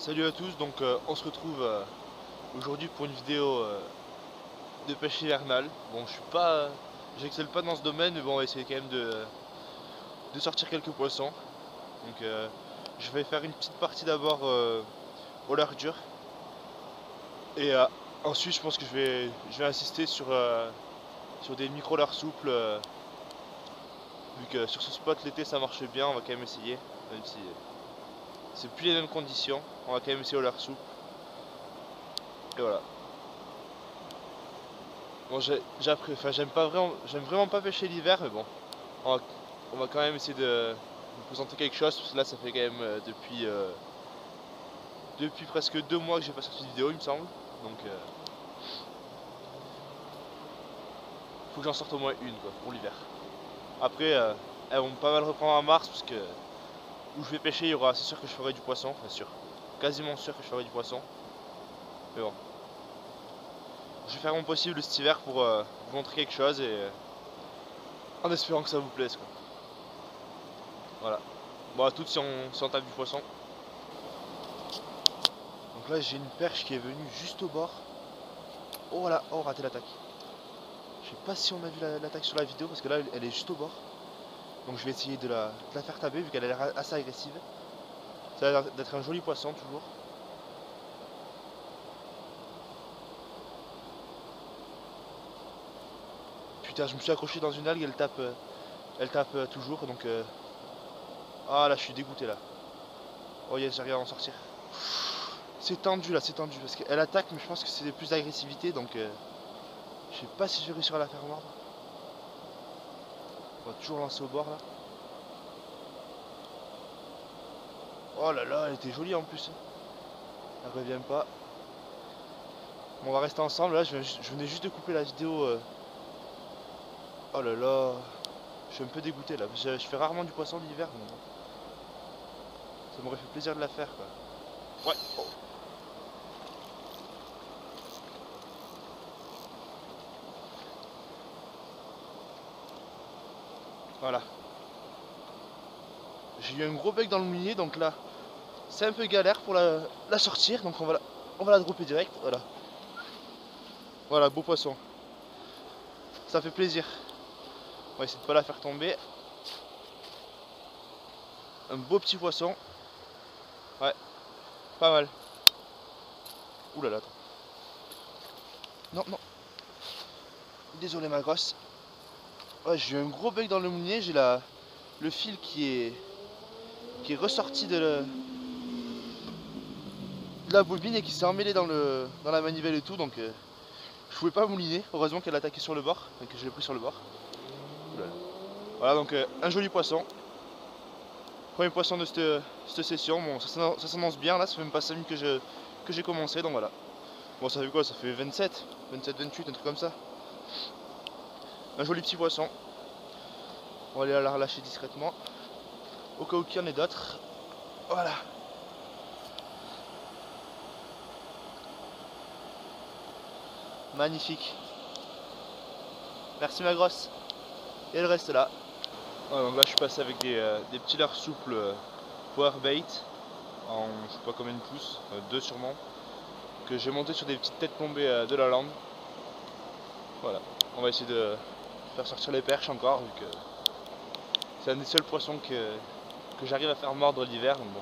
Salut à tous, donc on se retrouve aujourd'hui pour une vidéo de pêche hivernale. Bon, je suis pas, j'excelle pas dans ce domaine, mais bon, on va essayer quand même de sortir quelques poissons. Donc je vais faire une petite partie d'abord au leurre dur. Et ensuite, je pense que je vais insister sur des micro leurres souples. Vu que sur ce spot l'été ça marche bien, on va quand même essayer. Même si c'est plus les mêmes conditions, on va quand même essayer au leurre souple. Et voilà. Bon, j'aime vraiment pas pêcher l'hiver, mais bon, on va, on va quand même essayer de vous présenter quelque chose, parce que là, ça fait quand même depuis presque 2 mois que j'ai pas sorti de vidéo, il me semble. Donc, faut que j'en sorte au moins une, quoi, pour l'hiver. Après, elles vont pas mal reprendre en mars, parce que où je vais pêcher, c'est sûr que je ferai du poisson, enfin sûr, quasiment sûr que je ferai du poisson. Mais bon, je vais faire mon possible cet hiver pour vous montrer quelque chose et en espérant que ça vous plaise, quoi. Voilà. Bon, à toutes si on tape du poisson. Donc là j'ai une perche qui est venue juste au bord. Oh voilà, oh raté l'attaque. Je sais pas si on a vu l'attaque sur la vidéo parce que là elle est juste au bord. Donc je vais essayer de la faire taper vu qu'elle a l'air assez agressive. Ça a l'air d'être un joli poisson toujours. Putain, je me suis accroché dans une algue, elle tape toujours donc ah là je suis dégoûté là. Oh yes, j'arrive à en sortir. C'est tendu là, c'est tendu parce qu'elle attaque mais je pense que c'est plus d'agressivité donc je sais pas si je vais réussir à la faire mordre. On va toujours lancer au bord là. Oh là là, elle était jolie en plus. Elle revient pas. Bon, on va rester ensemble. Là, je venais juste de couper la vidéo. Oh là là. Je suis un peu dégoûté là. Je fais rarement du poisson l'hiver. Mais bon. Ça m'aurait fait plaisir de la faire quoi. Ouais. Oh. Voilà. J'ai eu un gros bec dans le moulinet. Donc là, c'est un peu galère pour la sortir. Donc on va la dropper direct. Voilà. Voilà, beau poisson. Ça fait plaisir. On va essayer de pas la faire tomber. Un beau petit poisson. Ouais. Pas mal. Ouh là là. Attends. Non, non. Désolé ma grosse. Ouais, j'ai eu un gros bec dans le moulinet. J'ai le fil qui est ressorti de la bobine et qui s'est emmêlé dans la manivelle et tout. Donc je pouvais pas mouliner. Heureusement qu'elle attaquait sur le bord. Et que je l'ai pris sur le bord. Oulala. Voilà donc un joli poisson. Premier poisson de cette session. Bon, ça s'annonce bien là. Ça fait même pas 5 minutes que j'ai commencé. Donc voilà. Bon, ça fait quoi? Ça fait 27, 28, un truc comme ça. Un joli petit poisson. On va aller la relâcher discrètement. Au cas où qu'il y en ait d'autres. Voilà. Magnifique. Merci ma grosse. Et elle reste là. Ouais, donc là je suis passé avec des petits leurres souples power bait en je sais pas combien de pouces, 2 sûrement, que j'ai monté sur des petites têtes plombées de la lande. Voilà. On va essayer de faire sortir les perches encore vu que c'est un des seuls poissons que j'arrive à faire mordre l'hiver. Donc bon.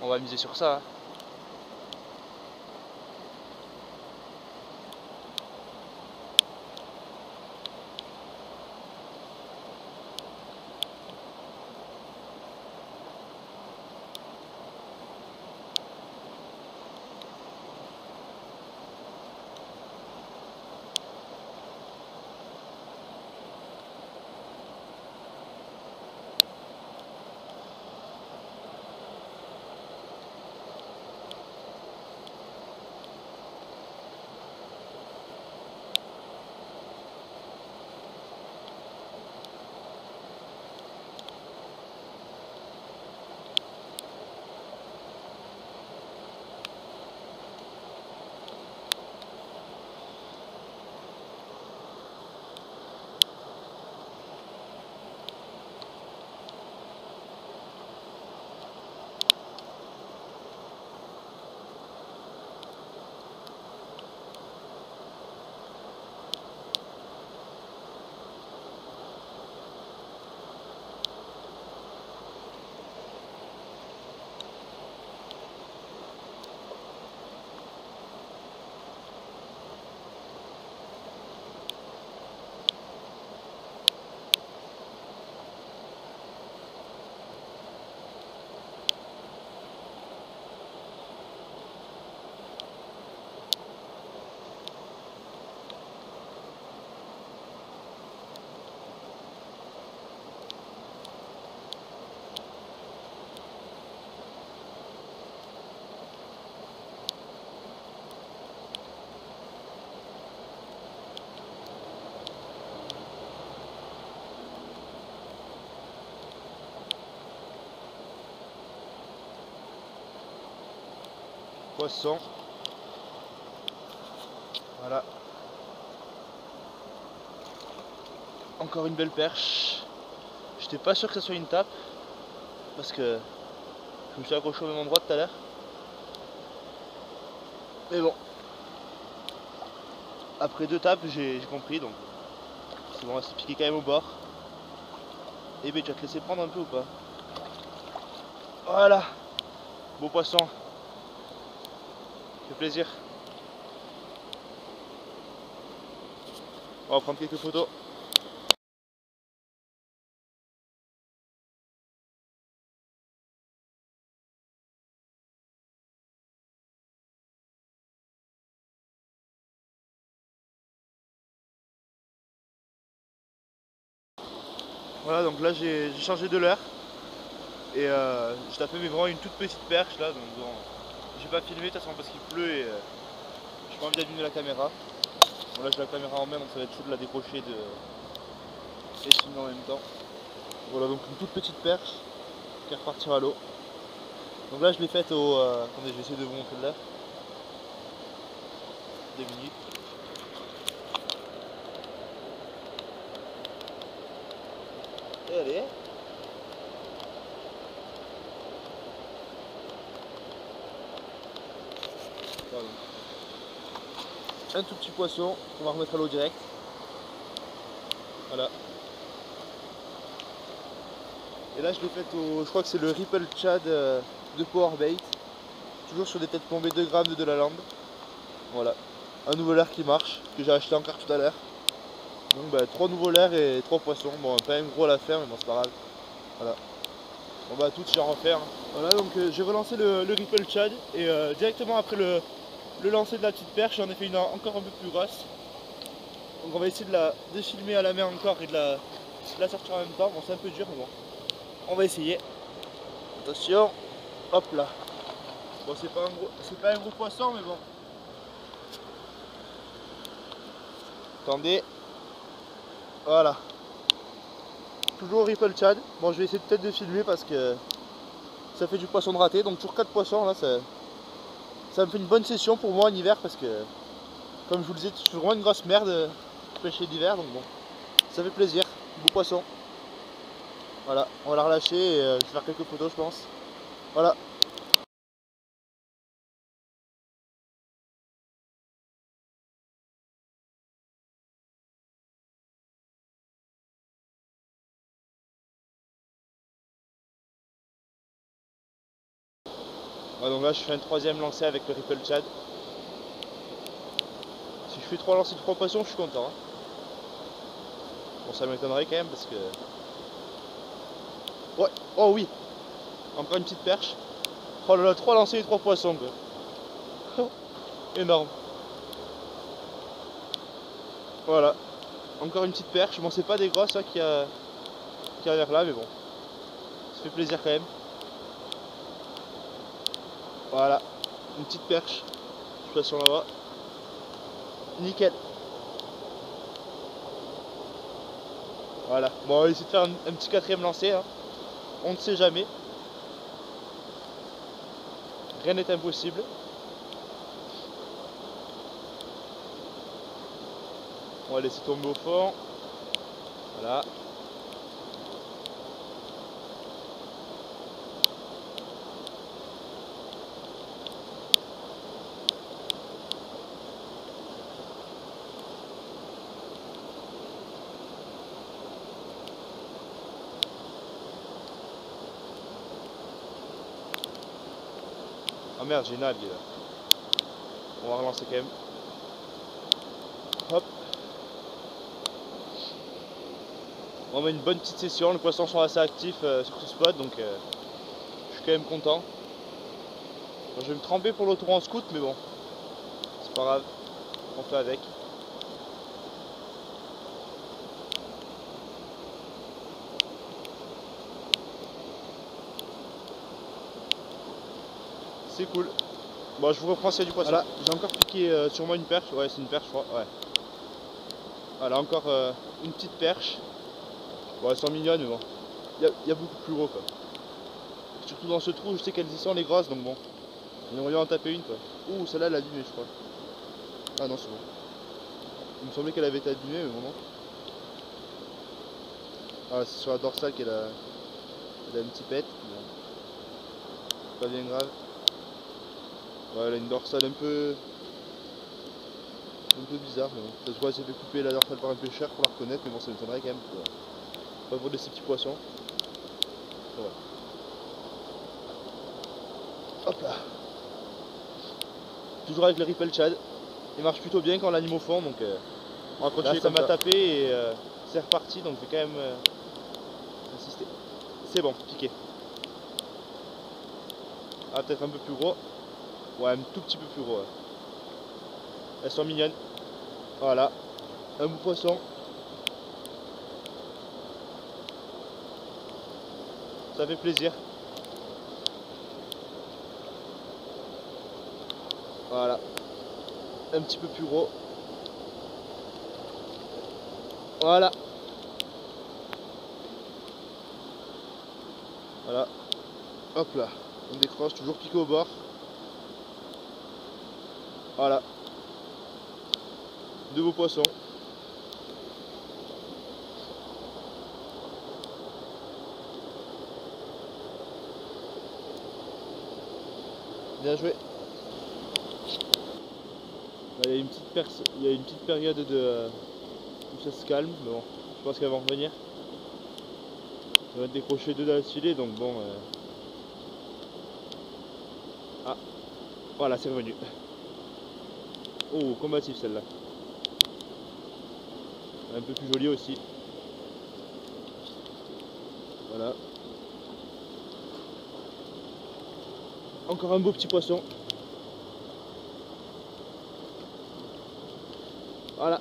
On va miser sur ça, hein. Poisson. Voilà. Encore une belle perche. J'étais pas sûr que ça soit une tape parce que je me suis accroché au même endroit tout à l'heure. Mais bon, après 2 tapes, j'ai compris, donc c'est bon, on va se piquer quand même au bord. Et ben tu vas te laisser prendre un peu ou pas? Voilà, beau poisson, fait plaisir. On va prendre quelques photos. Voilà, donc là j'ai changé de leurre et j'ai tapé mais vraiment une toute petite perche là, donc bon, j'ai pas filmé de toute façon parce qu'il pleut et j'ai pas envie d'abîmer la caméra. Bon là j'ai la caméra en main donc ça va être chaud de la décrocher et de filmer en même temps. Voilà, donc une toute petite perche qui va repartir à l'eau. Donc là je l'ai faite au... attendez, je vais essayer de vous montrer de là. 2 minutes. Et allez. Voilà. Un tout petit poisson qu'on va remettre à l'eau direct. Voilà. Et là je l'ai faite au... je crois que c'est le Ripple Chad de Powerbait. Toujours sur des têtes plombées 2 grammes de la lande. Voilà. Un nouveau leurre qui marche, que j'ai acheté encore tout à l'heure. Donc bah, 3 nouveaux leurres et 3 poissons. Bon, pas même gros à la faire, mais bon, c'est pas grave. Voilà. On va tout j'ai en refaire. Voilà, donc j'ai relancé le Ripple Chad et directement après le lancer de la petite perche, j'en ai fait une encore un peu plus grosse. Donc on va essayer de la défilmer à la main encore et de la sortir en même temps. Bon, c'est un peu dur, mais bon, on va essayer. Attention, hop là. Bon, c'est pas un gros poisson, mais bon. Attendez. Voilà. Toujours Ripple Chad. Bon, je vais essayer peut-être de filmer parce que ça fait du poisson de raté. Donc toujours 4 poissons là, ça me fait une bonne session pour moi en hiver parce que, comme je vous le disais, je suis vraiment une grosse merde pêcher d'hiver. Donc bon, ça fait plaisir. Beau poisson. Voilà, on va la relâcher et je vais faire quelques photos, je pense. Voilà. Ouais, donc là je fais un 3e lancé avec le Ripple Chad. Si je fais 3 lancers de 3 poissons, je suis content. Hein. Bon, ça m'étonnerait quand même parce que... Ouais, oh oui. Encore une petite perche. Oh là là, 3 lancers et 3 poissons quoi. Énorme. Voilà. Encore une petite perche. Bon, c'est pas des grosses hein, qui a l'air là, mais bon. Ça fait plaisir quand même. Voilà. Une petite perche. Poisson là-bas. Nickel. Voilà. Bon, on va essayer de faire un petit 4e lancé. Hein. On ne sait jamais. Rien n'est impossible. On va laisser tomber au fond. Voilà. Ah merde, j'ai une algue là. On va relancer quand même. Hop. On met une bonne petite session. Les poissons sont assez actifs sur ce spot, donc je suis quand même content. Bon, je vais me tremper pour l'autour en scout, mais bon, c'est pas grave. On fait avec. C'est cool. Bon, je vous reprends s'il y a du poisson. Voilà, j'ai encore piqué sur moi une perche. Ouais, c'est une perche, je crois. Ouais. Voilà, encore une petite perche. Bon, elles sont mignonnes, mais bon. Il y a beaucoup plus gros, quoi. Surtout dans ce trou, je sais qu'elles y sont, les grosses, donc bon. On aimerait bien en taper une quoi. Ouh, celle-là elle a abîmé je crois. Ah non, c'est bon. Il me semblait qu'elle avait été abîmée, mais bon non. Ah, c'est sur la dorsale elle a un petit pet. Bon. Pas bien grave. Ouais, elle a une dorsale un peu bizarre, mais bon. Ça se voit, elle s'est fait couper la dorsale par un pêcheur pour la reconnaître, mais bon, ça m'étonnerait quand même. Pas pour de ces petits poissons. Voilà. Hop là. Toujours avec le Ripple Chad. Il marche plutôt bien quand on l'anime au fond, donc on va continuer. Là, ça m'a tapé et c'est reparti, donc je vais quand même insister. C'est bon, piqué. Ah, peut-être un peu plus gros. Ouais, un tout petit peu plus gros. Ouais. Elles sont mignonnes. Voilà, un beau poisson. Ça fait plaisir. Voilà, un petit peu plus gros. Voilà. Voilà. Hop là. On décroche, toujours piqué au bord. Voilà. De beaux poissons. Bien joué. Il y a une petite période où ça se calme, mais bon, je pense qu'elle va revenir. On va décrocher deux d'affilée, donc bon. Ah, voilà, c'est revenu. Oh, combatif celle-là. Un peu plus jolie aussi. Voilà. Encore un beau petit poisson. Voilà.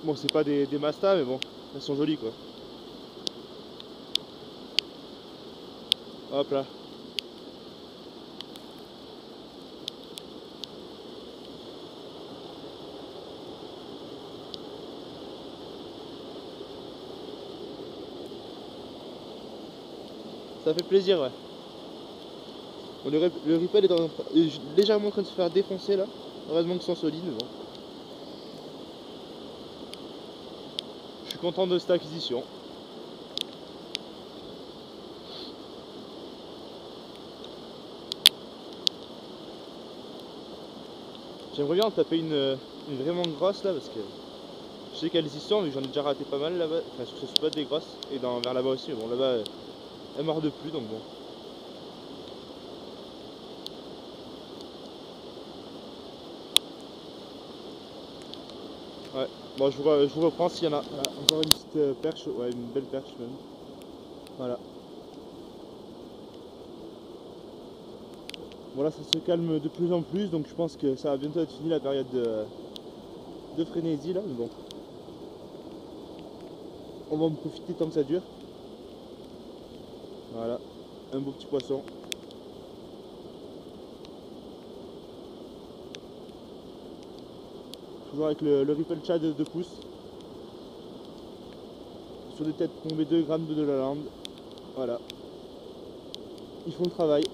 Bon, c'est pas des mastas, mais bon, elles sont jolies quoi. Hop là. Ça fait plaisir, ouais. Bon, le Ripple est légèrement en train de se faire défoncer là. Heureusement qu'ils sont solides, mais bon. Je suis content de cette acquisition. J'aimerais bien en taper une vraiment grosse là parce que je sais qu'elles y sont, mais j'en ai déjà raté pas mal là-bas. Enfin, sur ce spot des grosses et vers là-bas aussi. Mais bon, là-bas, elle mord de plus donc bon. Ouais, bon, je vous reprends s'il y en a. Voilà, encore une petite perche, ouais, une belle perche même. Voilà. Bon, là, ça se calme de plus en plus, donc je pense que ça va bientôt être fini la période de frénésie là, mais bon. On va en profiter tant que ça dure. Voilà, un beau petit poisson. Toujours avec le Ripple Chad de 2 pouces. Sur des têtes tombées 2 grammes de la lande. Voilà. Ils font le travail.